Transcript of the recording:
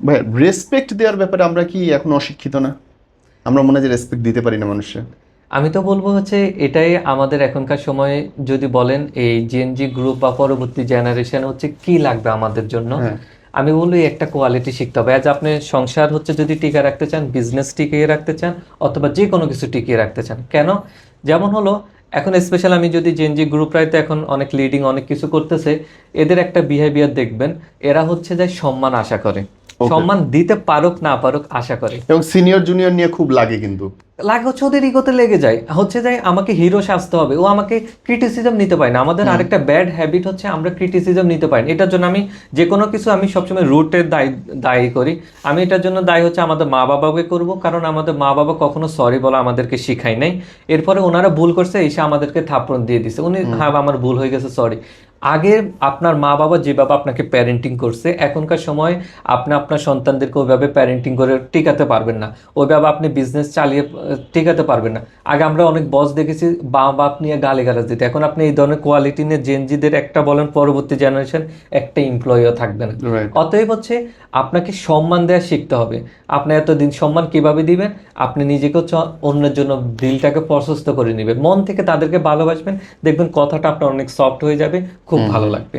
ভাই রেসপেক্ট দেওয়ার ব্যাপারে আমরা কি এখন অশিক্ষিত না? আমরা মনে হয় যে রেসপেক্ট দিতে পারি না মানুষের। আমি তো বলবো হচ্ছে এটাই আমাদের এখনকার সময়ে, যদি বলেন এই জেনজি গ্রুপ বা পরবর্তী জেনারেশন হচ্ছে কি লাগবে আমাদের জন্য, হ্যাঁ। আমি বলবো এই একটা কোয়ালিটি শিখতে হবে। আজ আপনি সংসার হচ্ছে যদি টিকিয়ে রাখতে চান, বিজনেস টিকিয়ে রাখতে চান, অথবা যে কোনো কিছু টিকিয়ে রাখতে চান, কেন? যেমন হলো, এখন স্পেশাল আমি যদি জেনজি গ্রুপরাই তো এখন অনেক লিডিং অনেক কিছু করতেছে, এদের একটা বিহেভিয়ার দেখবেন, এরা হচ্ছে যে সম্মান আশা করে, ওকে। সম্মান দিতে পারুক না পারুক আশা করে। এবং সিনিয়র জুনিয়র নিয়ে খুব লাগে কিন্তু। লাগে হচ্ছে ওদের ইগোতে লেগে যায়, হচ্ছে যায় আমাকে হিরো সাজতে হবে, ও আমাকে ক্রিটিসিজম নিতে পারে না। আমাদের হুম। আরেকটা ব্যাড হ্যাবিট হচ্ছে আমরা ক্রিটিসিজম নিতে পারি না। এটার জন্য আমি যে কোনো কিছু আমি সবসময় রুটের দায়ী করি। আমি এটার জন্য দায়ী হচ্ছে আমাদের মা বাবাকে করব, কারণ আমাদের মা বাবা কখনো সরি বলা আমাদেরকে শিখাই নাই। এরপরে ওনারা ভুল করছে, এসে আমাদেরকে থাপ্পড় দিয়ে দিছে, উনি হুম। হ্যাঁ আমার ভুল হয়ে গেছে সরি। আগে আপনার মা বাবা যেভাবে আপনাকে প্যারেন্টিং করছে, এখনকার সময় আপনি আপনার সন্তানদেরকে ওইভাবে প্যারেন্টিং করে টিকাতে পারবেন না, ওইভাবে আপনি বিজনেস চালিয়ে টিকাতে পারবেন না। আগে আমরা অনেক বস দেখেছি মা বাপ নিয়ে গালিগালাজ দিতে, এখন আপনি এই ধরনের কোয়ালিটি নিয়ে জেনজিদের একটা বলেন, পরবর্তী জেনারেশন একটা এমপ্লয়িও থাকবে না। রাইট। অতএব হচ্ছে আপনাকে সম্মান দেওয়া শিখতে হবে। আপনি এতদিন সম্মান কিভাবে দিবেন? আপনি নিজেকে হচ্ছে অন্যের জন্য দিলটাকে প্রশস্ত করে নেবেন, মন থেকে তাদেরকে ভালোবাসবেন, দেখবেন কথাটা আপনার অনেক সফট হয়ে যাবে, খুব হুম ভালো হুম। লাগবে।